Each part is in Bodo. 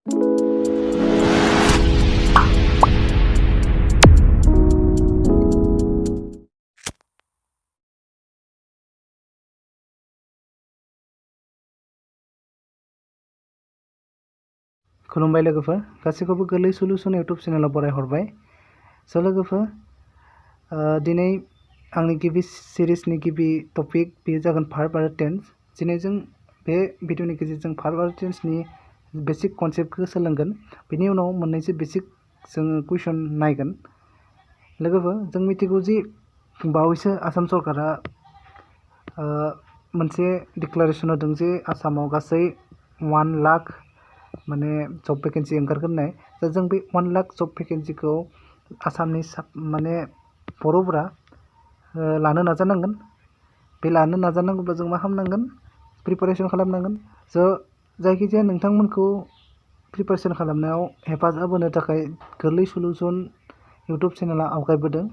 खुलुमबाय लोगोफोर गासैखौबो गोरलै सल्युसन इउट्यूब चेनेलाव बरायहरबाय। स' लोगोफोर दिनै आंनि गिबि सिरिजनि गिबि टपिक बेयो जागोन भार्ब आरो टेन्स। दिनै जों बे भिडिअनि गेजेरजों भार्ब आरो टेन्सनि बेसिक कनसेप्टखौ सोलोंगोन। बेनि उनाव मोननैसो बेसिक जोङो कुइसन नायगोन। लोगोफोर जों मिथिगौ जि बावैसो आसाम सरकारा मोनसे डिक्लारेसन होदों जे आसामाव गासै 1 लाख माने जब भेकेन्सि ओंखारगोन होननाय। दा जों बे 1 लाख जब भेकेन्सिखौ आसामनि माने बर'फोरा लानो नाजानांगोन। बे लानो नाजानांगौब्ला जों मा खालामनांगोन? प्रिपारेसन खालामनांगोन। स' जायखिजाया नोंथांमोनखौ प्रिपारेसन खालामनायाव हेफाजाब होनो थाखाय गोरलै सल्युसन इउट्यूब चेनेला आवगायबोदों।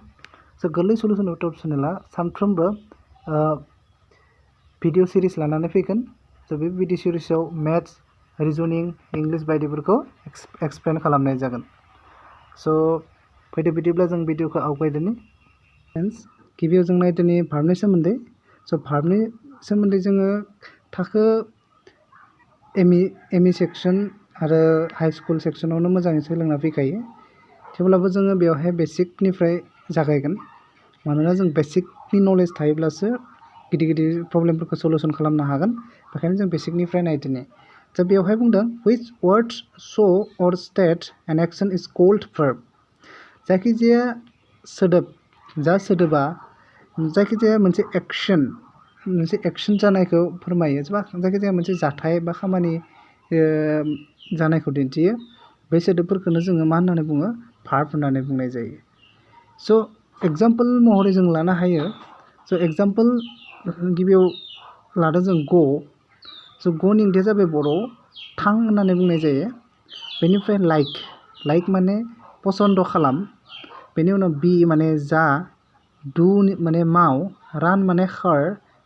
स' गोरलै सल्युसन इउट्यूब चेनेला सानफ्रोमबो भिडिअ सिरिज लानानै फैगोन। स' बे भिडिअ सिरिजआव मेथ्स, रिजनिं, इंलिश बायदिफोरखौ एक्सप्लेन खालामनाय जागोन। स' फैदो बिदिब्ला जों भिडिअखौ आवगायदोनि। गिबियाव जों नायदोनि भार्बनि सोमोन्दै। स' भार्बनि सोमोन्दै जोङो थाखो एम इ सेक्सन आरो हाई स्कुल सेक्सनावनो मोजाङै सोलोंना फैखायो। थेवब्लाबो जोङो बेवहाय बेसिकनिफ्राय जागायगोन। मानोना जों बेसिकनि नलेज थायोब्लासो गिदिर गिदिर प्रब्लेमफोरखौ सल्युसन खालामनो हागोन। बेखायनो जों बेसिकनिफ्राय नायदोनि। दा बेवहाय बुंदों which words show or state an action is called verb। जायखिजाया सोदोब, जा सोदोबा जायखिजाया मोनसे एक्शन जानायखौ फोरमायो। जायखिजाया मोनसे जाथाय बा खामानि जानायखौ दिन्थियो। बे सोदोबफोरखौनो जोङो मा होननानै बुङो? भार्ब होननानै बुंनाय जायो। स' एग्जाम्पल महरै जों लानो हायो। स' एग्जाम्पल गिबियाव लादों जों गो। स' ग'नि ओंथिया जाबाय बर' थां होननानै बुंनाय जायो। बेनिफ्राय लाइक माने पसन्द खालाम। बेनि उनाव बि माने जा, डु माने माव, रान माने खार,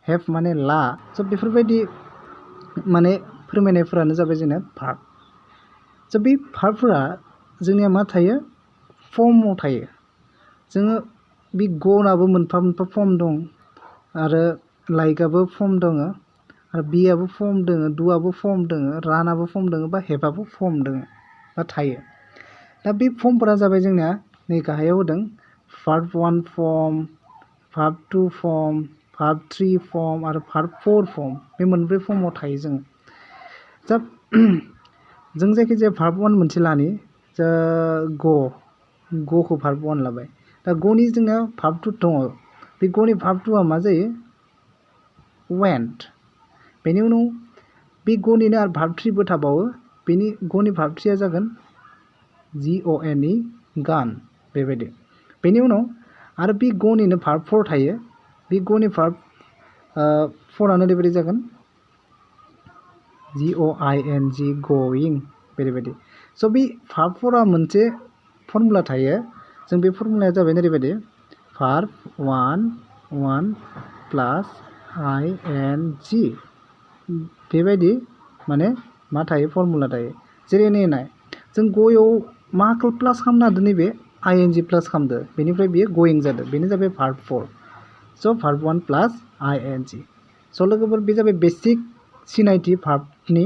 हेभ माने ला। स' बेफोरबायदि माने फोरमायनायफोरानो जाबाय जोंना भार्ब। स' बे भार्बफोरा जोंनिया मा थायो? फर्माव थायो। जोङो बे ग'नाबो मोनफा मोनफा फर्म दं आरो लाइकआबो फर्म दङ आरो बिआबो फर्म दङ, डुआबो फर्म दङ, रानाबो फर्म दङ बा हेभआबो फर्म दङ बा थायो। दा बे फर्मफोरा जाबाय जोंनिया नै गाहायाव होदों verb 1 form, verb 2 form, verb 3 form आरो भार्ब 4 फर्म। बे मोनब्रै फर्माव थायो जों। दा जों जायखिजाया भार्ब 1 मोनसे लानि। जा ग'खौ भार्ब 1 लाबाय। दा ग'नि जोंना भार्ब 2 दङ। बे ग'नि भार्ब 2आ मा जायो? वेन्ट। बेनि उनाव बे ग'निनो आरो भार्ब 3 बो थाबावो। बेनि ग'नि भार्ब 3आ जागोन GONE गान। बेबायदि। बेनि उनाव आरो बे ग'निनो भार्ब 4 थायो। बे ग'नि भार्ब 4आनो ओरैबायदि जागोन GOING गोइं बेबायदि। स' बे भार्ब 4आ मोनसे फर्मुला थायो। जों बे फर्मुलाया जाबाय ओरैबायदि भार्ब 1 प्लास ING बेबायदि माने मा थायो? फर्मुला थायो। जेरै नाय जों ग'याव माखौ प्लास खालामनो हादों? नैबे ING प्लास खालामदो। बेनिफ्राय बेयो गोइं जादों। बेनो जाबाय भार्ब 4। स' भार्ब 1 प्लास ING। स' लोगोफोर बे जाबाय बेसिक सिनायथि भार्बनि।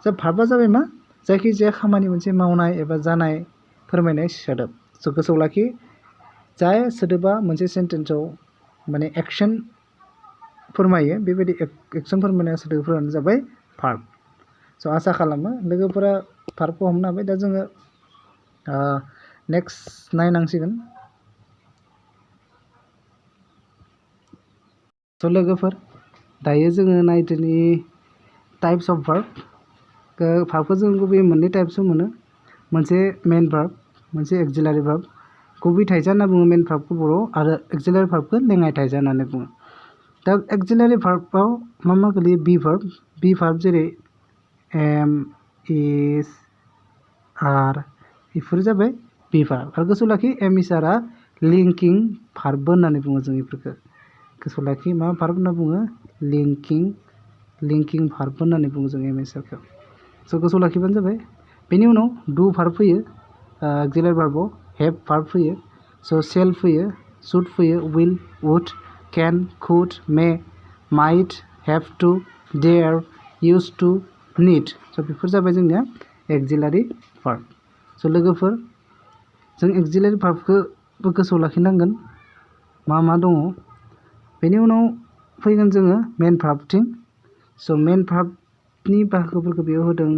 स' भार्बआ जाबाय मा? जायखिजाया खामानि मोनसे मावनाय एबा जानाय फोरमायनाय सोदोब। स' गोसोआव लाखि जाय सोदोबा मोनसे सेन्टेन्सआव माने एक्शन फोरमायो। बेबायदि एक्शन फोरमायनाय सोदोबफोरानो जाबाय भार्ब। स' आसा खालामो लोगोफोरा भार्बखौ हमनो हाबाय। दा जोङो नेक्स्ट नायनांसिगोन। स' लोगोफोर दायो जोङो नायदोनि टाइप्स अफ भार्ब। भार्बखौ जों गुबैयै मोननै टाइप्सआव मोनो। मोनसे मेन भार्ब, मोनसे एक्सिलारि भार्ब। गुबै थाइजा होनना बुङो मेन भार्बखौ बर'आव आरो एक्सिलारि भार्बखौ लेङाइ थाइजा होननानै बुङो। दा एक्सिलारि भार्बआव मा गोलैयो? बि भार्ब जेरै एम, इज, आर बेफोर जाबाय बि भार्ब। आरो गोसोआव लाखि एम इज आरआ लिंकिं भार्बबो होननानै बुङो जों बेफोरखौ। गोसोआव लाखि मा भार्ब होनना बुङो? लिंकिं भार्ब होननानै बुङो जों एम इज आरखौ। स' गोसोआव लाखिबानो जाबाय। बेनि उनाव डु भार्ब फैयो एक्सिलारि भार्बआव हेभ भार्ब फैयो स' शेल फैयो शुड फैयो will would can could may might have to dare used to need स' बेफोर जाबाय जोंनिया एक्सिलारि भार्ब स' लोगोफोर जों एक्सिलारि भार्बखौबो गोसोआव लाखिनांगोन मा दङ बेनि उनाव फैगोन जोङो मेन भार्बथिं स' मेन भार्बनि बाहागोफोरखौ बेयाव होदों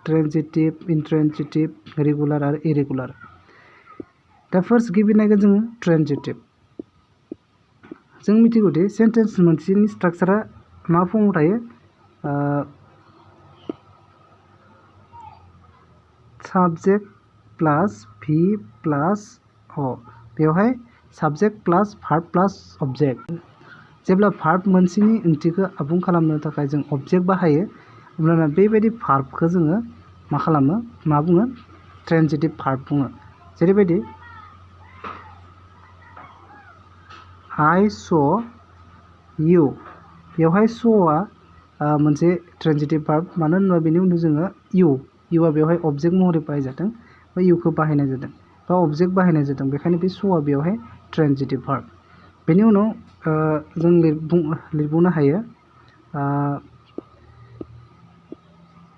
ट्रेन्सिटिभ इनट्रेन्सिटिभ रेगुलार आरो इरेगुलार दा फार्स्ट गिबि नायगोन जोङो ट्रेन्सिटिभ जों मिथिगौ दि सेन्टेन्स मोनसेनि स्ट्राक्चारा मा फर्माव थायो साबजेक्ट प्लास भि प्लास अ बेवहाय साबजेक्ट प्लास भार्ब प्लास अबजेक्ट जेब्ला भार्ब मोनसेनि ओंथिखौ आबुं खालामनो थाखाय जों अबजेक्ट बाहायो अब्लाना बेबायदि भार्बखौ जोङो मा खालामो मा बुङो ट्रेन्सिटिभ भार्ब बुङो जेरैबायदि I saw you बेवहाय स'आ मोनसे ट्रेन्सिटिभ भार्ब मानो होनोबा बेनि उनाव जोङो इउआ बेवहाय अबजेक्ट महरै बाहायजादों बा इउखौ बाहायनाय जादों बा अबजेक्ट बाहायनाय जादों बेखायनो बे स'आ बेवहाय ट्रेन्सिटिभ भार्ब बेनि उनाव जों लिरबावनो हायो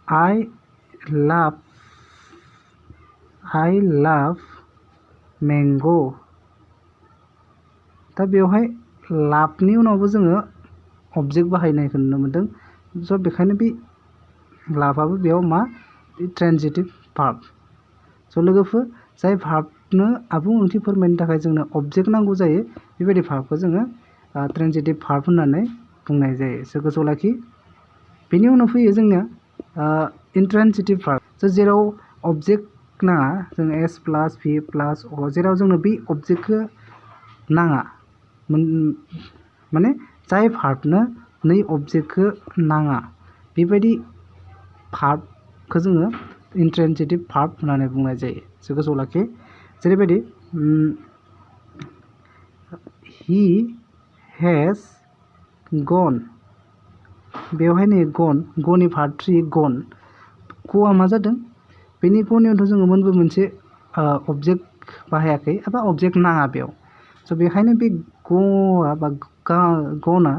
I love mango दा बेवहाय लाभनि उनावबो जोङो अबजेक्ट बाहायनायखौ नुनो मोनदों स' बेखायनो बे लाभआबो बेयाव मा ट्रेन्सिटिभ भार्ब स' लोगोफोर जाय भार्बनो आबुं ओंथि फोरमायनो थाखाय जोंनो अबजेक्ट नांगौ जायो बेबायदि भार्बखौ जोङो ट्रेन्सिटिभ भार्ब होननानै बुंनाय जायो स' गोसोआव लाखि बेनि उनाव फैयो जोंनिया इनट्रेन्सिटिभ भार्ब स' जेराव अबजेक्ट नाङा जों एस प्लास भि प्लास अ जेराव जोंनो बे अबजेक्टखौ नाङा माने जाय भार्बनो नै अबजेक्टखौ नाङा बेबायदि भार्बखौ जोङो इनट्रेन्सिटिभ भार्ब होननानै बुंनाय जायो स' गोसोआव लाखि जेरैबायदि he has gone बेवहाय नै ग'नि भार्ब 3 गन ग'आ मा जादों बेनि ग'नियावथ' जोङो मोनसे अबजेक्ट बाहायाखै एबा अबजेक्ट नाङा बेयाव स' बेखायनो बे ग'आ बा ग'ना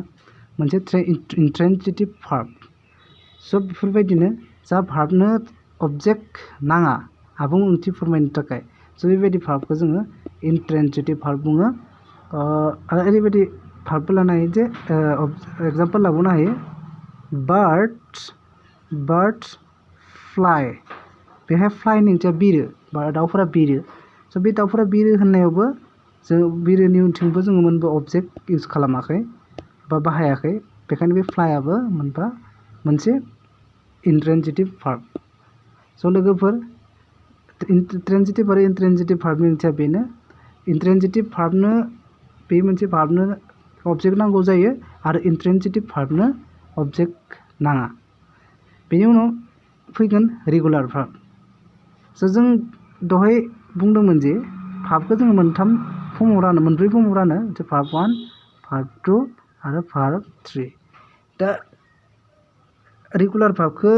मोनसे इनट्रेन्सिटिभ भार्ब स' बेफोरबायदिनो जा भार्बनो अबजेक्ट नाङा आबुं ओंथि फोरमायनो थाखाय स' बेबायदि भार्बखौ जोङो इनट्रेन्सिटिभ भार्ब बुङो आरो ओरैबायदि भार्बबो लानो हायो जे एग्जाम्पल लाबावनो हायो बार्ड फ्लाइ बेहाय फ्लाइनि ओंथिया बिरो बा दाउफोरा बिरो स' बे दाउफोरा बिरो होननायावबो जों बिरोनि उनथिंबो जोङो मोनबा अबजेक्ट इउज खालामाखै बा बाहायाखै बेखायनो बे फ्लाइआबो मोनसे इनट्रेन्सिटिभ भार्ब स' लोगोफोर ट्रेन्सिटिभ आरो इनट्रेन्सिटिभ भार्बनि ओंथिया बेनो इनट्रेन्सिटिभ भार्बनो बे मोनसे भार्बनो अबजेक्ट नांगौ जायो आरो इनट्रेन्सिटिभ भार्बनो अबजेक्ट नाङा बेनि उनाव फैगोन रेगुलार भार्ब स' जों दहाय बुंदोंमोन जे भार्बखौ जोङो मोनब्रै फर्माव रानो भार्ब 1 भार्ब 2 आरो भार्ब 3 दा रेगुलार भार्बखौ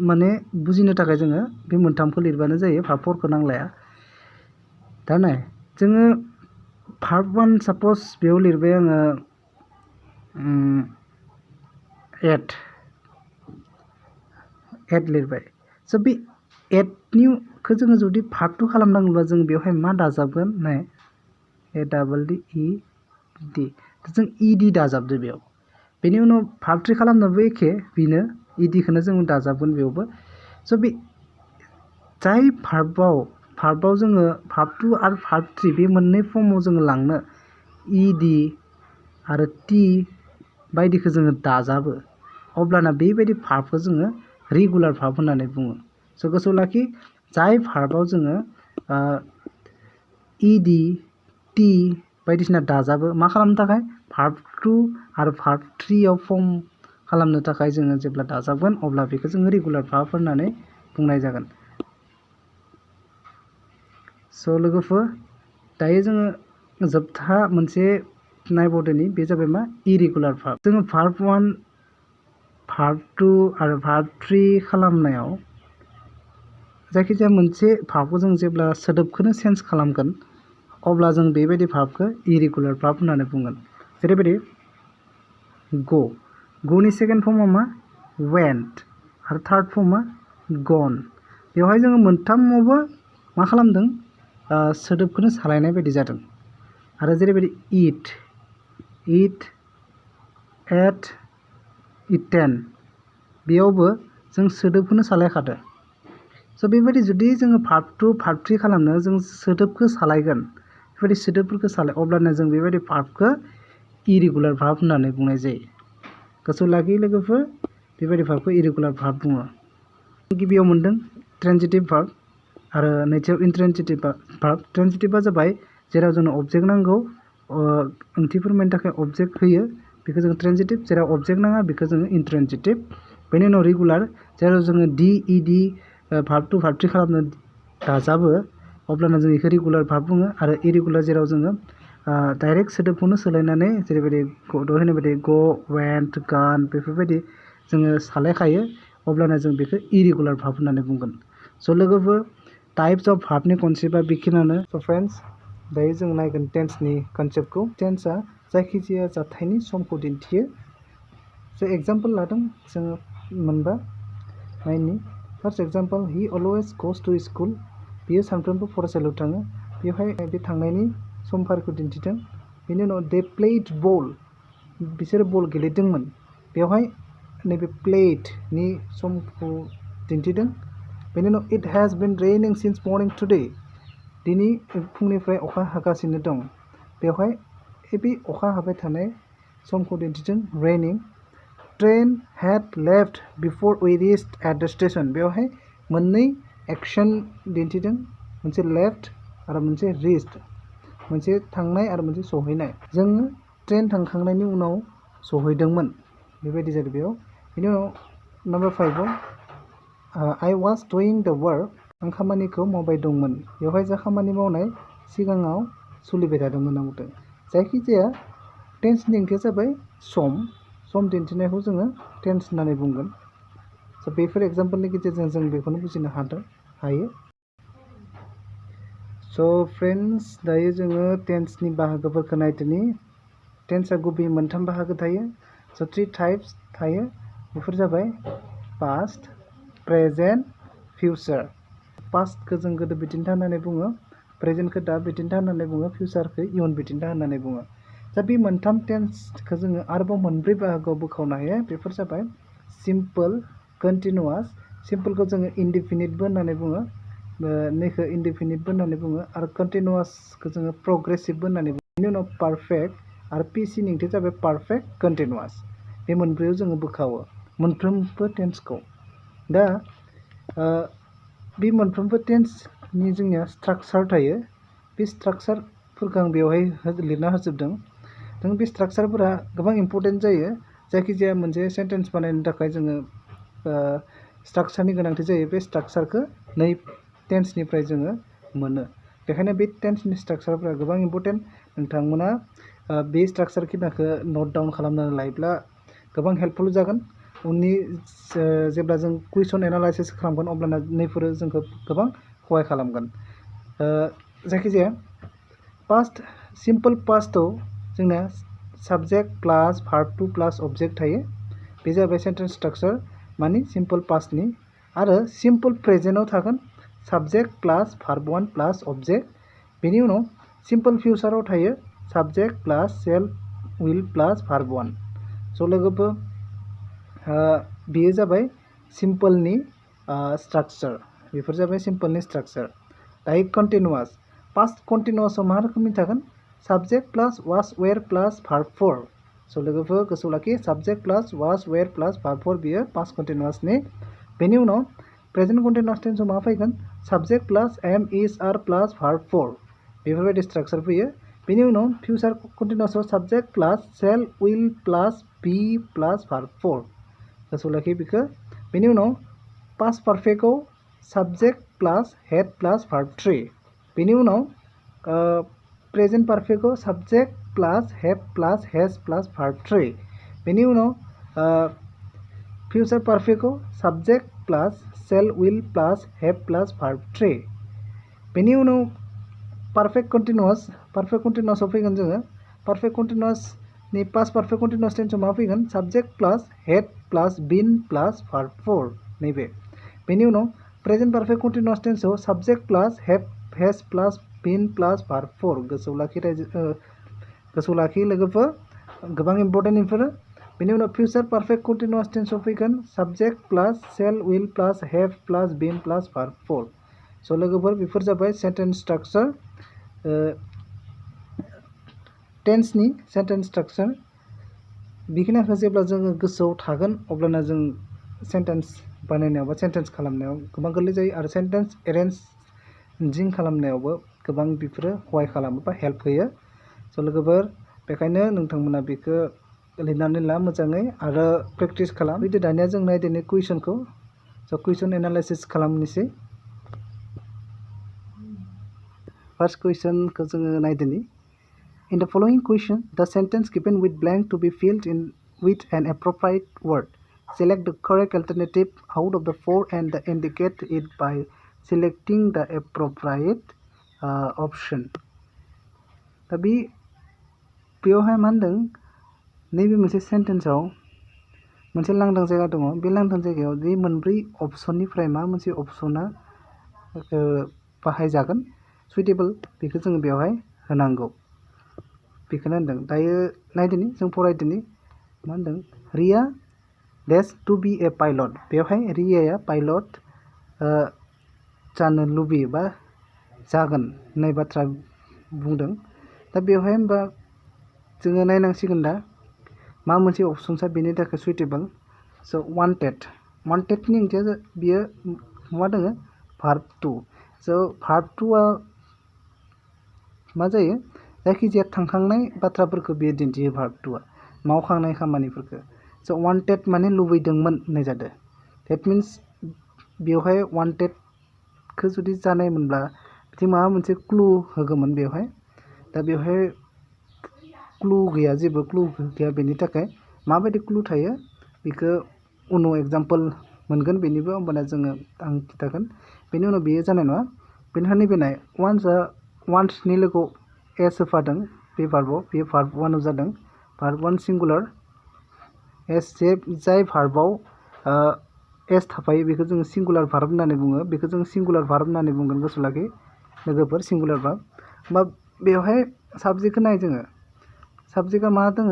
माने बुजिनो थाखाय जोङो बे मोनथामखौ लिरबानो जायो भार्ब 4खौ नांलाया दा नाय जोङो भार्ब 1 साप'ज बेयाव लिरबाय आङो एट लिरबाय स' बे एटनिखौ जोङो जुदि भार्ब 2 खालामनांगौब्ला जों बेवहाय मा दाजाबगोन नाय ADD जों ED दाजाबदो बेयाव बेनि उनाव भार्ब 3 खालामनोबो एखे बेनो EDखौनो जों दाजाबगोन बेयावबो स' बे जाय भार्बआव जोङो भार्ब 2 आरो भार्ब 3 बे मोननै फर्माव जोङो लांनो ED आरो T बायदिखौ जोङो दाजाबो अब्लाना बेबायदि भार्बखौ जोङो रेगुलार भार्ब होननानै बुङो स' गोसोआव लाखि जाय भार्बआव जोङो ED T बायदिसिना दाजाबो मा खालामनो थाखाय भार्ब 2 आरो भार्ब 3 आव फर्म खालामनो थाखाय जोङो जेब्ला दाजाबगोन अब्ला बेखौ जोङो रेगुलार भार्ब होननानै बुंनाय जागोन स' लोगोफोर दायो जोङो जोबथा मोनसे नायबावदोनि बे जाबाय मा इरेगुलार भार्ब जोङो भार्ब 1 भार्ब 2 आरो भार्ब 3 खालामनायाव जायखिजाया मोनसे भार्बखौ जों जेब्ला सोदोबखौनो चेन्ज खालामगोन अब्ला जों बेबायदि भार्बखौ इरेगुलार भार्ब होननानै बुंगोन। जेरैबायदि गो, गोनि सेकेन्ड फर्मआ मा वेन्ट आरो थार्ड फर्मआ गन। बेवहाय जोङो मोनथामावबो मा खालामदों सोदोबखौनो सालायनाय बायदि जादों। आरो जेरैबायदि इट, एट, इटेन बेयावबो जों सोदोबखौनो सालायखादो। स' बेबायदि जुदि जोङो भार्ब 2 भार्ब 3 खालामनो जों सोदोबखौ सालायगोन, बेबायदि सोदोबफोरखौ अब्लानो जों बेबायदि भार्बखौ इरेगुलार भार्ब होननानै बुंनाय जायो। गोसोआव लाखि लोगोफोर, बेबायदि भार्बखौ इरेगुलार भार्ब बुङो। गिबियाव मोनदों ट्रेन्जिटिभ भार्ब आरो नैथियाव इन्ट्रेन्जिटिभ भार्ब। ट्रेन्जिटिभआ जाबाय जेराव जोंनो अबजेक्ट नांगौ, ओंथि फोरमायनो थाखाय अबजेक्ट होयो, बेखौ जों ट्रेन्जिटिभ। जेराव अबजेक्ट नाङा बेखौ जोङो इन्ट्रेन्जिटिभ। बेनि उनाव रेगुलार, जेराव जोङो इडि भार्ब 2 भार्ब 3 खालामनो दाजाबो अब्लाना जों बेखौ रेगुलार भार्ब बुङो। आरो इरेगुलार जेराव जोङो डाइरेक्ट सोदोबखौनो सोलायनानै जेरैबायदि होनाय बायदि ग, वेन्ट, गान बेफोरबायदि जोङो सालायखायो अब्लाना जों बेखौ इरेगुलार भार्ब होननानै बुंगोन। स' लोगोफोर, टाइप्स अफ भार्बनि कनसेप्टआ बेखिनियानो। स' फ्रेन्ड्स, दायो जों नायगोन टेन्सनि कनसेप्टखौ। टेन्सआ जायखिजाया जाथायनि समखौ दिन्थियो। स' एग्जाम्पल लादों जोङो मोनबा नायनि। फार्स्ट एग्जाम्पल, हि अलवेज गज टु स्कुल। बियो सानफ्रोमबो फरायसालियाव थाङो। बेवहाय बे थांनायनि समफारिखौ दिन्थिदों। बेनि उनाव दे प्लेड बल, बिसोरो बल गेलेदोंमोन। बेवहाय नैबे प्लेडनि समखौ दिन्थिदों। बेनि उनाव it has been रेनिं since morning today. दिनै फुंनिफ्राय अखा हागासिनो दं। बेवहाय बे अखा हाबाय थानाय समखौ दिन्थिदों, रेनिं। Train had left before we reached at the station. बेवहाय मोननै एक्सन दिन्थिदों, मोनसे लेफ्ट आरो मोनसे रिच्ड, मोनसे थांनाय आरो मोनसे सहैनाय। जोङो ट्रेन थांखांनायनि उनाव सहैदोंमोन, बेबायदि जादों बेयाव। बेनि उनाव नाम्बार 5आव आइ वाज डुइं द वर्क। आं खामानिखौ मावबाय दंमोन। बेवहाय जा खामानि मावनाय सिगाङाव सोलिबाय थादोंमोन होनना बुंदों। जायखिजाया टेन्सनि ओंथिया जाबाय सम दिन्थिनायखौ जोङो टेन्स होननानै बुंगोन। स' बेफोर एग्जाम्पलनि गेजेरजों जों बेखौनो बुजिनो हायो। स' फ्रेन्ड्स, दायो जोङो टेन्सनि बाहागोफोरखौ नायदिनि। टेन्सआ गुबैयै मोनथाम बाहागो थायो। स' 3 टाइप्स थायो। बेफोर जाबाय पास्ट, प्रेजेन्ट, फिउचार। पास्टखौ जों गोदो बिदिन्था होननानै बुङो, प्रेजेन्टखौ दा बिदिन्था होननानै बुङो, फिउचारखौ इयुन बिदिन्था होननानै बुङो। दा बे मोनथाम टेन्सखौ जोङो आरोबाव मोनब्रै बाहागोआव बोखावनो हायो। बेफोर जाबाय सिम्पल, कन्टिनिउआस। सिम्पलखौ जोङो इनडिफिनिटबो होननानै बुङो, नैखौ इनडिफिनिटबो होननानै बुङो, आरो कन्टिनिउआसखौ जोङो प्रग्रेसिभबो होननानै बुङो। बेनि उनाव पारफेक्ट आरो पिसिनि ओंथिया जाबाय पारफेक्ट कन्टिनिउआस। बे मोनब्रैयाव जोङो बोखावो मोनफ्रोमबो टेन्सखौ। दा बे मोनफ्रोमबो टेन्सनि जोंनिया स्ट्राक्चार थायो। बे स्ट्राक्चारफोरखौ आं बेवहाय लिरना होजोबदों। जों बे स्ट्राक्चारफोरा गोबां इम्परटेन्ट जायो। जायखिजाया मोनसे सेन्टेन्स बानायनो थाखाय जोङो स्ट्राक्चारनि गोनांथि जायो। बे स्ट्राक्चारखौ नै टेन्सनिफ्राय जोङो मोनो। बेखायनो बे टेन्सनि स्ट्राक्चारफोरा गोबां इम्परटेन्ट। नोंथांमोना बे स्ट्राक्चार खिनाखौ नट डाउन खालामनानै लायोब्ला गोबां हेल्पफुल जागोन। उननि जेब्ला जों कुइसन एनालाइसिस खालामगोन अब्लाना नैफोरो जोंखौ गोबां सहाय खालामगोन। जायखिजाया पास्ट, सिम्पल पास्टआव जोंना subject plus verb 2 plus object थायो। बे जाबाय सेन्टेन्स स्ट्राक्चार मानि सिम्पल पास्टनि। आरो सिम्पल प्रेजेन्टआव थागोन subject plus verb 1 plus object. बेनि उनाव सिम्पल फिउचाराव थायो subject plus shall will plus verb 1। स' लोगोफोर, बेयो जाबाय सिम्पलनि स्ट्राक्चार। बेफोर जाबाय सिम्पलनि स्ट्राक्चार। दायो कन्टिनिउआस। पास्ट कन्टिनिउआसआव मा रोखोमनि थागोन? Subject plus was were plus verb 4। स' लोगोफोर गोसोआव लाखि, subject plus was were plus verb 4 बियो पास्ट कन्टिनिउआसनि। बेनि उनाव प्रेजेन्ट कन्टिनिउआस टेन्सआव मा फैगोन? Subject plus am is are plus verb 4। बेफोरबायदि स्ट्राक्चार फैयो। बेनि उनाव फिउचार कन्टिनिउआसआव subject plus shall will plus be plus verb 4। गोसोआव लाखि बेखौ। बेनि उनाव पास्ट पारफेक्टआव subject plus had plus verb 3। बेनि उनाव प्रेजेन्ट पारफेक्टआव subject plus had plus has plus verb 3। बेनि उनाव फिउचार पारफेक्टआव subject plus shall will plus have plus verb 3 बेनि उनाव पारफेक्ट कन्टिन्युआसआव फैगोन जोङो पारफेक्ट कन्टिन्युआसनि पास्ट पारफेक्ट कन्टिन्युआस टेन्सआव मा फैगोन subject plus had plus been plus verb 4 नैबे बेनि उनाव प्रेजेन्ट पारफेक्ट कन्टिन्युआस टेन्सआव subject plus has plus been plus verb 4 गोसोआव लाखि लोगोफोर गोबां इम्पर्टेन्ट इफोरो बेनि उनाव फिउचार पारफेक्ट कन्टिन्युआस टेन्सआव फैगोन subject plus shall will plus have plus been plus verb 4 स' लोगोफोर बेफोर जाबाय सेन्टेन्स स्ट्राक्चार टेन्सनि सेन्टेन्स स्ट्राक्चार बेखिनिखौ जेब्ला जोङो गोसोआव थागोन अब्लाना जों सेन्टेन्स बानायनायाव बा सेन्टेन्स खालामनायाव गोबां गोरलै जायो आरो सेन्टेन्स एरेन्जिं खालामनायावबो गोबां बेफोरो सहाय खालामो बा हेल्प होयो स' लोगोफोर बेखायनो नोंथांमोना बेखौ लिरनानै ला मोजाङै आरो प्रेक्टिस खालाम बिदि दानिया जों नायदिनि कुइसनखौ स' कुइसन एनालाइसिस खालामनोसै फर्स्ट कुइसनखौ जोङो नायदिनि In the following question, the sentence given with blank to be filled in with an appropriate word. Select the correct alternative out of the four and indicate it by selecting the appropriate option. दा बेयावहाय मा होनदों नैबे मोनसे सेन्टेन्सआव मोनसे लांदां जायगा दङ बे लांदां जायगायाव बे मोनब्रै अपसननिफ्राय मा मोनसे अपसना बाहायजागोन सुइटेबल बेखौ जोङो बेवहाय होनांगौ बेखौनो होनदों दायो नायदिनि जों फरायदिनि मा होनदों रिया डेस टु बी ए पाइलट बेवहाय रियाया पाइलट जानो लुबैयो बा जागोन होननाय बाथ्रा बुंदों दा बेवहाय होमबा जोङो नायनांसिगोन दा मा मोनसे अपसनसा बेनि थाखाय सुइटेबल स' वान्टेडनि ओंथिया बियो मा दङ भार्ब 2 स' भार्ब 2आ मा जायो जायखिजाया थांखांनाय बाथ्राफोरखौ बियो दिन्थियो भार्ब 2आ मावखांनाय खामानिफोरखौ स' वान्टेड माने लुबैदोंमोन होननाय जादों डेट मिन्स बेवहाय वान्टेडखौ जुदि जानायमोनब्ला बिदि माबा मोनसे क्लु होगौमोन बेवहाय दा बेवहाय क्लु गैया जेबो क्लु गैया बेनि थाखाय माबायदि क्लु थायो बेखौ उनाव एग्जाम्पल मोनगोन बेनिबो होमबाना जोङो आं खिन्थागोन बेनि उनाव बेयो जानाय नङा बेनिखायनो नैबे नाय वान्सनि लोगोआव एस होफादों बे भार्बआव बे भार्ब 1आव जादों भार्ब 1 सिंगुलार एस जाय भार्बआव एस थाफायो बेखौ जोङो सिंगुलार भार्ब होननानै बुङो बेखौ जों सिंगुलार भार्ब होननानै बुंगोन गोसोआव लाखि लोगोफोर सिंगुलार भार्ब होमबा बेवहाय साबजेक्टखौ नाय जोङो साबजेक्टआ मा दङ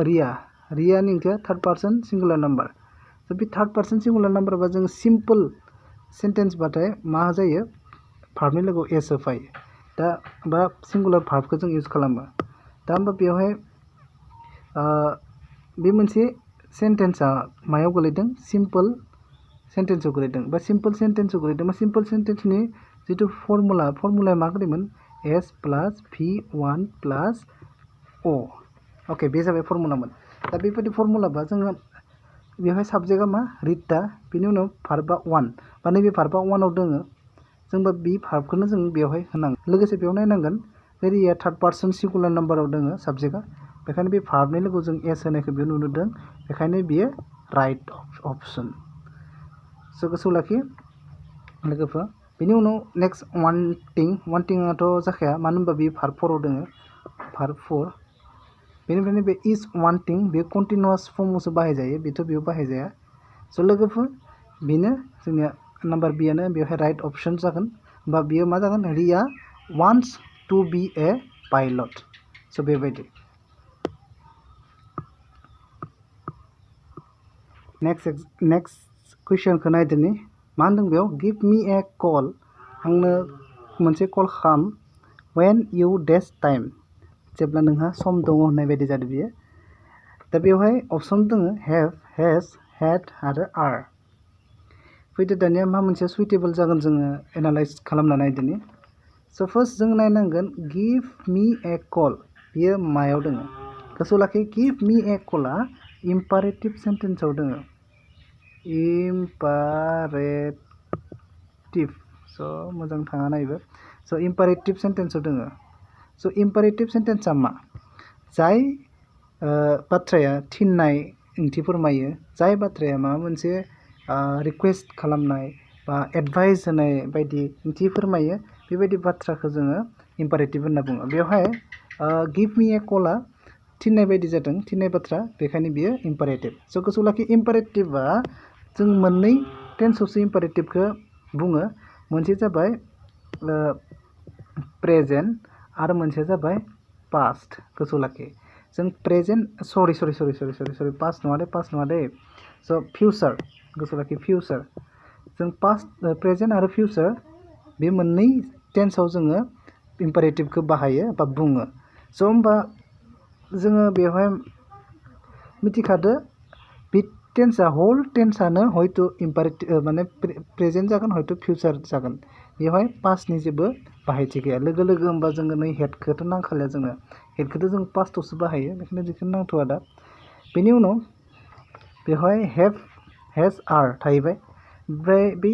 रियानि ओंथिया थार्ड पार्सन सिंगुलार नाम्बार स' बे थार्ड पार्सन सिंगुलार नाम्बारबा जों सिम्पोल सेन्टेन्सबाथाय मा जायो भार्बनि लोगोआव एस होफायो दा बा सिंगुलार भार्बखौ जों इउज खालामो दा होमबा बेवहाय बे मोनसे सेन्टेन्सआ मायाव गोलैदों सिम्पोल सेन्टेन्सआव गोलैदों बा सिम्पोल सेन्टेन्सआव गोलैदों बा सिम्पोल सेन्टेन्सनि जिथु फर्मुलाया मा गोलैमोन एस प्लास V1 प्लास अ अके बे जाबाय फर्मुलामोन दा बेबायदि फर्मुलाबा जोङो बेवहाय साबजेक्टआ मा रिटा बेनि उनाव भार्बआ 1 बा नैबे भार्बआ 1आव दङ जोंबा बे भार्बखौनो जों बेवहाय होनांगोन लोगोसे बेयाव नायनांगोन रिया थार्ड पार्सन सिंगुलार नाम्बाराव दङ साबजेक्टआ बेखायनो बे भार्बनि लोगोआव जों एस होनायखौ बेयाव नुदों बेखायनो बियो राइट अपसन स' गोसोआव लाखि लोगोफोर बेनि उनाव नेक्स्ट वान्टिंआथ' जाखाया मानो होनबा बेयो भार्ब 4आव दङ भार्ब 4 बेनिफ्रायनो बे इज वान्टिं बे कन्टिनिउआस फर्मआवसो बाहायजायो बेथ' बेयाव बाहायजाया स' लोगोफोर बेनो जोंनिया नाम्बार बियानो बेवहाय राइट अपसन जागोन बा बियो मा जागोन Riya wants to be a pilot स' बेबायदि नेक्स्ट कुइसनखौ नायदिनि मा होनदों बेयाव गिभ मी ए कल आंनो मोनसे कल खालाम व्हेन इउ डेस टाइम जेब्ला नोंहा सम दङ होननाय बायदि जादों बियो दा बेवहाय अपसन दङ हेभ हेज हेड आरो आर फैदो दानिया मा मोनसे सुइटेबल जागोन जोङो एनालाइज खालामना नायदिनि स' फार्स्ट जों नायनांगोन गिभ मी ए कल बियो मायाव दङ गोसोआव लाखि गिभ मी ए कलआ इम्पारेटिभ सेन्टेन्सआव दङ इम्पारेटिभ स' मोजां थाङा नायबो स' इम्पारेटिभ सेन्टेन्सआव दङ स' इम्पारेटिभ सेन्टेन्सआ मा जाय बाथ्राया थिननाय ओंथि फोरमायो जाय बाथ्राया माबा मोनसे रिक्वेस्ट खालामनाय बा एडभाइस होनाय बायदि ओंथि फोरमायो बेबायदि बाथ्राखौ जोङो इम्पारेटिभ होनना बुङो बेवहाय गिभ मी ए कलआ थिननाय बायदि जादों थिननाय बाथ्रा बेखायनो बियो इम्पारेटिभ स' गोसोआव लाखि इम्पारेटिभआ जों मोननै टेन्सआवसो इम्पारेटिभखौ बुङो मोनसे जाबाय प्रेजेन्ट आरो मोनसेया जाबाय पास्ट गोसोआव लाखि जों प्रेजेन्ट सरि पास्ट नङा दे स' फिउचार गोसोआव लाखि फिउचार जों पास्ट प्रेजेन्ट आरो फिउचार बे मोननै टेन्सआव जोङो इम्पारेटिभखौ बाहायो बा बुङो स' होमबा जोङो बेवहाय मिथिखादो बे टेन्सआ होल टेन्सआनो हयथ' इम्पारेटिभ माने प्रेजेन्ट जागोन हयथ' फिउचार जागोन बेवहाय पास्टनि जेबो बाहायथि गैया लोगो लोगो होमबा जोङो नै हेडखौथ' नांखालिया जोङो हेडखौथ' जों पास्टआवसो बाहायो बेखायनो बेखौनो नांथ'आ दा बेनि उनाव बेवहाय हेभ हेज आर थाहैबाय ओमफ्राय बै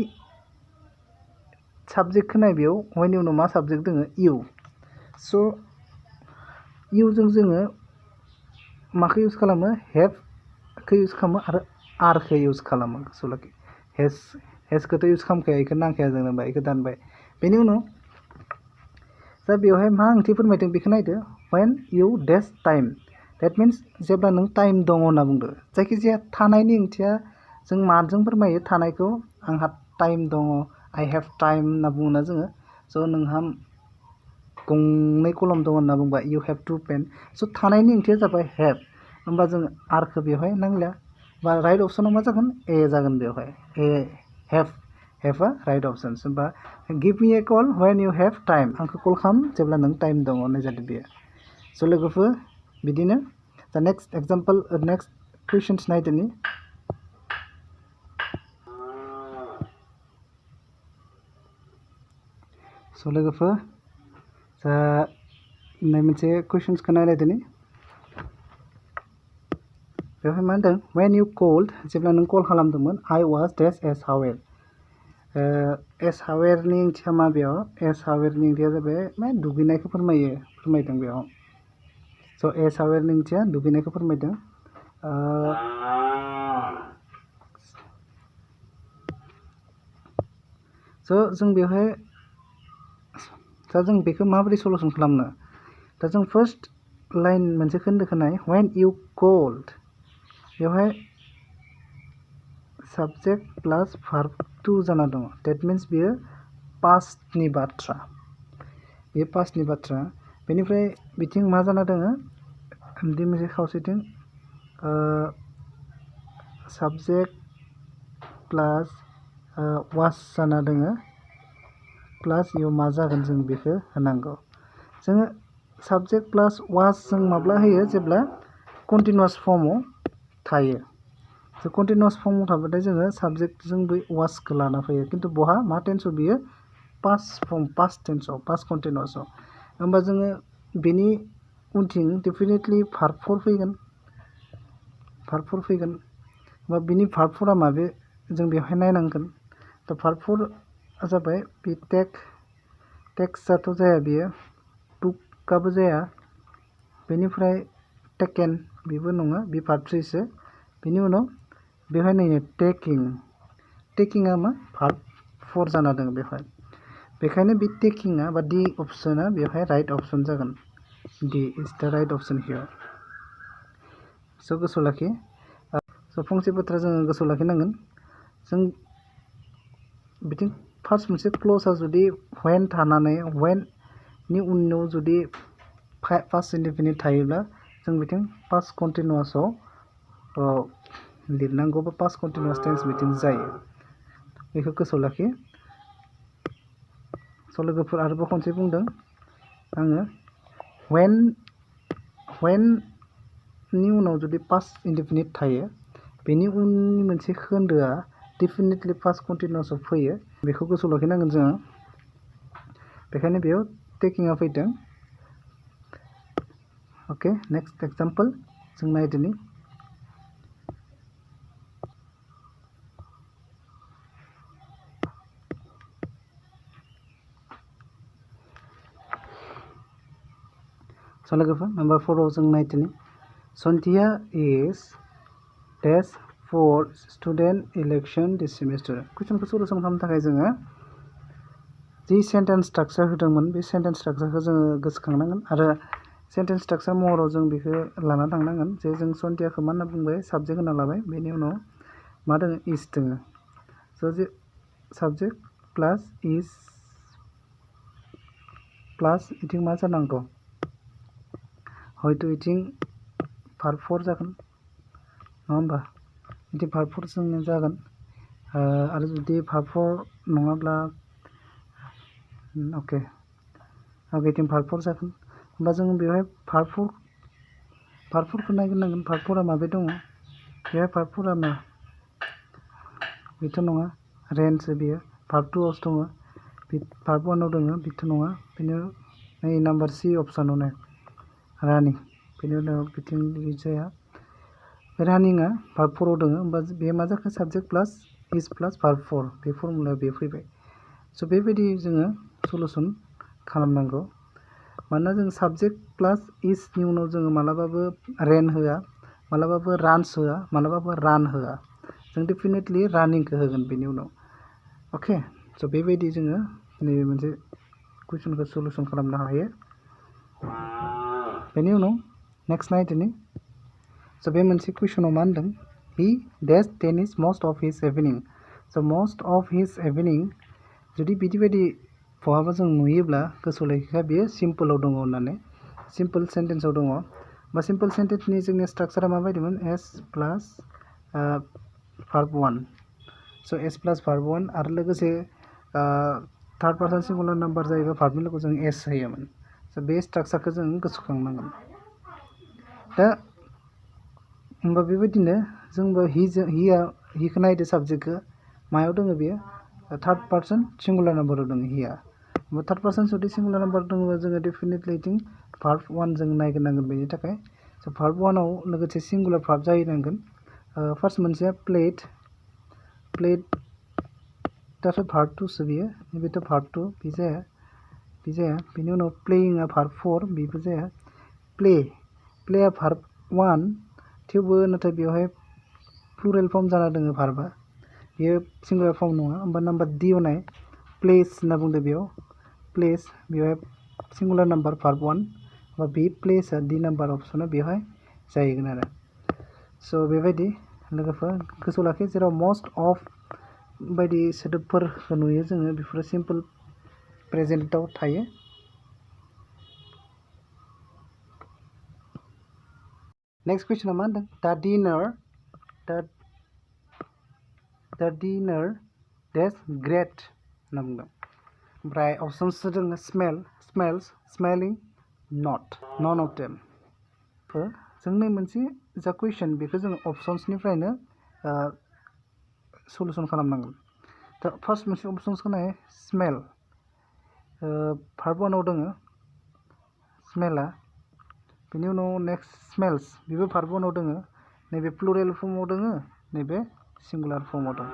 साबजेक्टखौ नाय बेयाव हयनि उनाव मा साबजेक्ट दङ इउ स' इउजों जोङो माखौ इउज खालामो हेभखौ इउज खालामो आरो आरखौ इउज खालामो गोसोआव लाखि हेजखौथ' इउज खालामखाया बेखौ नांखाया जोंनो बा बेखौ दानबाय बेनि उनाव दा बेवहाय मा ओंथि फोरमायदों बेखौ नायदो when you days time date means जेब्ला नों टाइम दङ होनना बुंदो जायखिजाया थानायनि ओंथिया जों माजों फोरमायो थानायखौ आंहा टाइम दङ आइ हेभ टाइम होनना बुङोना जोङो स' नोंहा गंनै कलम दङ होनना बुंबा इउ हेभ टु पेन स' थानायनि ओंथिया जाबाय हेभ होमबा जों आरखौ बेवहाय नांलिया बा राइट अपसनाव मा जागोन ए जागोन बेवहाय ए हेभआ राइट अपसन होमबा give me a call when you have time आंखौ कल खालाम जेब्ला नों टाइम दङ होननाय जादों बेयो स' लोगोफोर बिदिनो दा नेक्स्ट एग्जाम्पल नेक्स्ट कुइसन्स नायदोनि स' लोगोफोर दा मोनसे कुइसन्सखौ नायलायदोनि बेवहाय मा होनदों व्हेन इउ कल्ड जेब्ला नों कल खालामदोंमोन आइ वाज डेस एस हावेर एस हावेरनि ओंथिया मा बेयाव एस हावेरनि ओंथिया जाबाय मा दुगैनायखौ फोरमायदों बेयाव स' एस हावेरनि ओंथिया दुगैनायखौ फोरमायदों स' जों बेवहाय दा जों बेखौ माबोरै सल्युसन खालामनो दा जों फार्स्ट लाइन मोनसे खोन्दोखौ नाय व्हेन इउ कल्ड बेवहाय साबजेक्ट प्लास भार्ब टु जाना दङ डेट मिन्स बेयो पास्टनि बाथ्रा बेयो पास्टनि बाथ्रा बेनिफ्राय बिथिं मा जाना दङ बे मोनसे खावसेथिं साबजेक्ट प्लास वास जाना दङ प्लास इउ मा जागोन जों बेखौ होनांगौ जोङो साबजेक्ट प्लास वास जों माब्ला होयो जेब्ला कन्टिनिउआस फर्माव थायो स' कन्टिनिउआस फर्माव थाबाथाय जोङो साबजेक्टजों बै वासखौ लाना फैयो खिन्थु बहा मा टेन्सआव बियो पास्ट फर्म पास्ट टेन्सआव पास्ट कन्टिनिउआसआव होमबा जोङो बेनि उनथिं डेफिनेटलि भार्बफोर फैगोन होमबा बिनि भार्बफोरा माबे जों बेवहाय नायनांगोन दा भार्बफोर जाबाय बे टेक्सआथ' जाया बियो टुकआबो जाया बेनिफ्राय टेकेन बेबो नङा बे भार्ब थ्रिसो बेनि उनाव बेवहाय नायनो टेकिंआ मा भार्ब फर जाना दङ बेवहाय बेखायनो बे टेकिंआ बा डि अपसना बेवहाय राइट अपसन जागोन डि इज द राइट अपसन हियर स' गोसोआव लाखि स' फंसे बाथ्रा जोङो गोसोआव लाखिनांगोन जों बिथिं फार्स्ट मोनसे क्ल'जआ जुदि व्हेन थानानै व्हेननि उनाव जुदि पास्ट इनडेफिनिट थायोब्ला जों बिथिं पास्ट कन्टिनिउआसआव लिरनांगौ बा पास्ट कन्टिनिउआस टेन्स बिथिं जायो बेखौ गोसोआव लाखि स' लोगोफोर आरोबाव खनसे बुंदों आङो व्हेननि उनाव जुदि पास्ट इनडेफिनिट थायो बेनि उननि मोनसे खोन्दोआ डेफिनेटलि पास्ट कन्टिनिउआसआव फैयो बेखौ गोसोआव लाखिनांगोन जोङो बेखायनो बेयाव टेकिंआ फैदों ओके नेक्स्ट एग्जाम्पल जों नायदोनि स' लोगोफोर नाम्बार 4आव जों नायदोनि सन्ध्या इज डेस for student election this semester कुइसनखौ सलुसन खालामनो थाखाय जोङो जि सेन्टेन्स स्ट्राक्चार होदोंमोन बे सेन्टेन्स स्ट्राक्चारखौ जोङो गोसोखांनांगोन आरो सेन्टेन्स स्ट्राक्चार महराव जों बेखौ लाना थांनांगोन जे जों सन्ध्याखौ मा होनना बुंबाय साबजेक्ट होना लाबाय बेनि उनाव मा दङ इस दङ स' जे साबजेक्ट प्लास इस प्लास इथिं मा जानांगौ हयथ' इथिं भार्ब 4 जागोन नङा होमबा इथिं भार्ब 4 जोंनो जागोन आरो जुदि भार्ब 4 नङाब्ला ओके इथिं भार्ब 4 जागोन होमबा जों बेवहाय भार्ब 4 खौ नायग्रोनांगोन भार्ब 4 आ माबे दङ बेवहाय भार्ब 4 आ मा बेथ' नङा रेनसो बेयो भार्ब 2 आवसो दङ भार्ब 1 आव दङ बेथ' नङा बेनि नै नाम्बार सि अप्सनाव नाय रानिं बेनि उनाव बिथिं जाया रानिंआ भार्ब 4 आव दङ होमबा बे मा जाखो साबजेक्ट प्लास इस प्लास भार्ब 4 बे फर्मुलायाव बे फैबाय स' बेबायदि जोङो सलुसन खालामनांगौ मानोना जों साबजेक्ट प्लास इसनि उनाव जोङो मालाबाबो रेन होआ मालाबाबो रान्स होआ मालाबाबो रान होआ जों डेफिनेटलि रानिंखौ होगोन बेनि उनाव अके स' बेबायदि जोङो नैबे मोनसे कुइसनखौ सलुसन खालामनो हायो बेनि उनाव नेक्स्ट नायदिनि स' बे मोनसे कुइसनाव मा होनदों हि days tennis most of his evening स' most of his evening जुदि बिदि बायदि बहाबा जों नुयोब्ला गोसोआव लाखिखा बेयो सिम्पोलाव दङ होननानै सिम्पोल सेन्टेन्सआव दङ बा सिम्पोल सेन्टेन्सनि जोंनि स्ट्राक्चारा माबायदिमोन एस प्लास भार्ब 1 स' एस प्लास भार्ब 1 आरो लोगोसे थार्ड पार्सन सिंगुलार नाम्बार जायोबा भार्बनि लोगोआव जों एस होयोमोन स' बे स्ट्राक्चारखौ जों गोसोखांनांगोन दा होमबा बेबायदिनो जोंबो हिखौ नायदो साबजेक्टखौ मायाव दङ बेयो थार्ड पार्सन सिंगुलार नाम्बाराव दङ हिया होमबा थार्ड पार्सन जुदि सिंगुलार नाम्बार दङबा जोङो डेफिनेटलि इथिं भार्ब 1 जों नायग्रोनांगोन बेनि थाखाय स' भार्ब 1 आव लोगोसे सिंगुलार भार्ब जाहैनांगोन फार्स्ट मोनसेया प्लेड दाथ' भार्ब 2 सो बियो नैबेथ' भार्ब 2 बे जाया बेनि उनाव प्लेयिंआ भार्ब 4 बेबो जाया प्लेया भार्ब 1 थेवबो नाथाय बेवहाय प्लुरेल फर्म जाना दङ भार्बआ बेयो सिंगुलार फर्म नङा होमबा नाम्बार डि आव नाय प्लेस होनना बुंदो बेवहाय सिंगुलार नाम्बार भार्ब 1 बा बे प्लेसआ डि नाम्बार अप्सना बेवहाय जाहैगोन आरो स' बेबायदि लोगोफोर गोसोआव लाखि जेराव मस्ट अफ बायदि सोदोबफोरखौ नुयो जोङो बेफोरो सिम्पोल प्रेजेन्टआव थायो नेक्स्ट कुइसना मा होनदों दा डिनार डेज ग्रेट होनना बुंदों ओमफ्राय अपसन्स दङ स्मेल्स स्मेलिं नन अफ देम जोंनि मोनसे जा कुइसन बेखौ जोङो अपसन्सनिफ्रायनो सलुसन खालामनांगोन दा फार्स्ट मोनसे अपसन्सखौ नाय स्मेल भार्ब 1 आव दङ स्मेला बेनि उनाव नेक्स्ट स्मेल्स बेबो भार्ब 1 आव दङ नैबे प्लुरेल फर्माव दङ नैबे सिंगुलार फर्माव दङ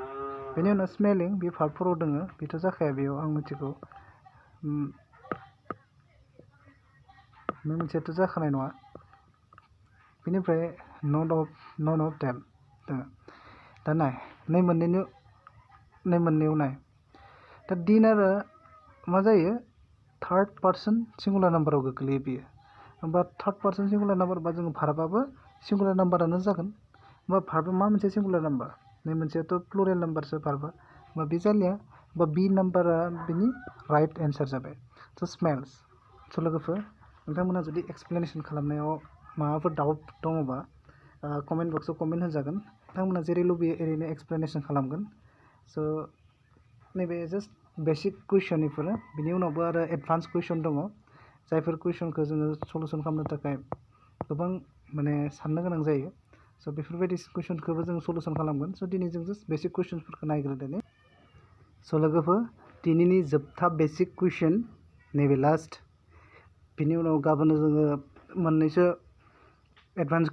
बेनि उनाव स्मेलिं बे भार्ब 4 आव दङ बेथ' जाखाया बेयाव आं मिथिगौ बे मोनसेयाथ' जाखानाय नङा बेनिफ्राय नन अफ देम दङ दा नै मोननैयाव नाय दा डिनारा मा जायो थार्ड पार्सन सिंगुलार नाम्बाराव गोग्लैयो बेयो होमबा थार्ड पार्सन सिंगुलार नाम्बार बा जोङो भार्बाबो सिंगुलार नाम्बारानो जागोन होमबा भार्बा मा मोनसे सिंगुलार नाम्बार नै मोनसेयाथ' प्लुरेल नाम्बारसो भार्बा होमबा बे जालिया बा बि नाम्बारा बिनि राइट एन्सार जाबाय स' स्मेल्स स' लोगोफोर नोंथांमोना जुदि एक्सप्लेनेसन खालामनायाव माबाफोर डाउट दङबा कमेन्ट बक्सआव कमेन्ट होजागोन नोंथांमोना जेरै लुबैयो ओरैनो एक्सप्लेनेसन खालामगोन स' नैबे जास्ट बेसिक कुइसन बेफोरो बिनि उनावबो आरो एडभान्स कुइसन दङ जायफोर कुइसनखौ जोङो सलुसन खालामनो थाखाय गोबां माने साननो गोनां जायो स' बेफोरबायदि कुइसनखौबो जों सलुसन खालामगोन स' दिनै जों जास्ट बेसिक कुइसनफोरखौ नायग्रोदोनि स' लोगोफोर दिनैनि जोबथा बेसिक कुइसन नैबे लास्ट बिनि उनाव गाबोन जोङो मोननैसो एडभान्स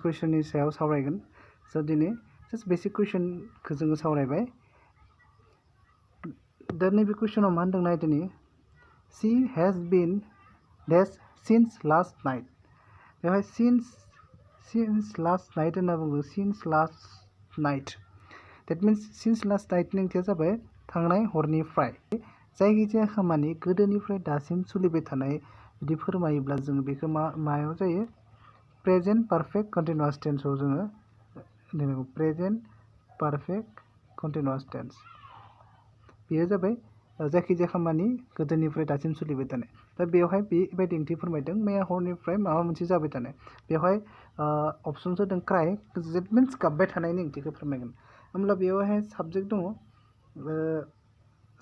कुइसननि सायाव सावरायगोन स' दिनै जास्ट बेसिक कुइसनखौ जोङो सावरायबाय दा नैबे कुइसनाव मा होनदों नाय दिनै she has been days since last night बेवहाय सिन्स लास्ट नाइट होनना बुङो since last night that means since last नाइटनि ओंथिया जाबाय थांनाय हरनिफ्राय जायखिजाया खामानि गोदोनिफ्राय दासिम सोलिबाय थानाय बिदि फोरमायोब्ला जोङो बेखौ मायाव जायो प्रेजेन्ट पारफेक्ट कन्टिनिउआस टेन्सआव जोङो दोननांगौ प्रेजेन्ट पारफेक्ट कन्टिनिउआस टेन्स बेयो जाबाय जायखिजाया खामानि गोदोनिफ्राय दासिम सोलिबाय थानाय दा बेवहाय बेबायदि ओंथि फोरमायदों मैया हरनिफ्राय माबा मोनसे जाबाय थानाय बेवहाय अपसन्स होदों क्राइ दैट मिन्स गाबबाय थानायनि ओंथिखौ फोरमायगोन होमब्ला बेवहाय साबजेक्ट दङ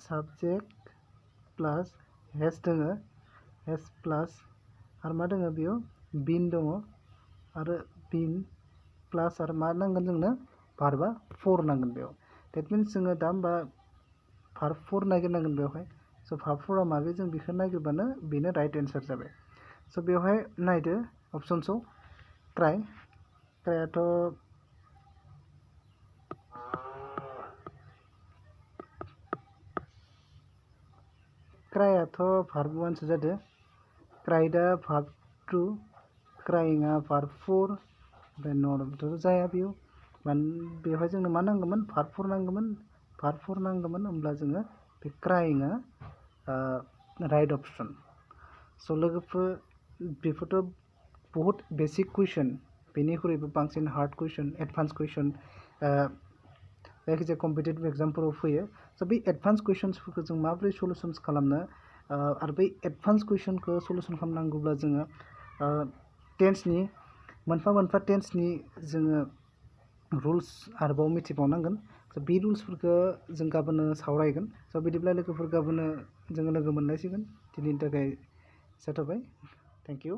साबजेक्ट प्लास हेज दङ हेज प्लास आरो मा दङ बेयाव बिन दङ आरो बिन प्लास आरो मा नांगोन जोंनो भार्बा फर नांगोन बेयाव दैट मिन्स जोङो दा होमबा भार्ब फर नागिरनांगोन बेवहाय स' भार्ब फरा माबे जों बेखौ नागिरबानो बेनो राइट एन्सार जाबाय स' बेवहाय नायदो अपसन्सआव क्राइआथ' भार्ब वानसो जादों क्राइडआ भार्ब टु क्राइंआ भार्ब फर ओमफ्राय नर्मथ' जाया बेयाव बेवहाय जोंनो मा नांगौमोन भार्ब फर नांगौमोन होमब्ला जोङो बे क्राइंआ राइट अपसन स' लोगोफोर बेफोरथ' बहुत बेसिक कुइसन बेनिख्रुइबो बांसिन हार्ड कुइसन एडभान्स कुइसन जायखिजाया कम्पिटिटिभ एग्जामफोराव फैयो स' बे एडभान्स कुइसन्सफोरखौ जों माबोरै सलुसन्स खालामनो आरो बै एडभान्स कुइसनखौ सलुसन खालामनांगौब्ला जोङो टेन्सनि मोनफा टेन्सनि जोङो रुल्स आरोबाव मिथिबावनांगोन स' बे रुल्सफोरखौ जों गाबोनो सावरायगोन स' बिदिब्ला लोगोफोर गाबोनो जोङो लोगो मोनलायसिगोन दिनैनि थाखाय जाथ'बाय थेंक इउ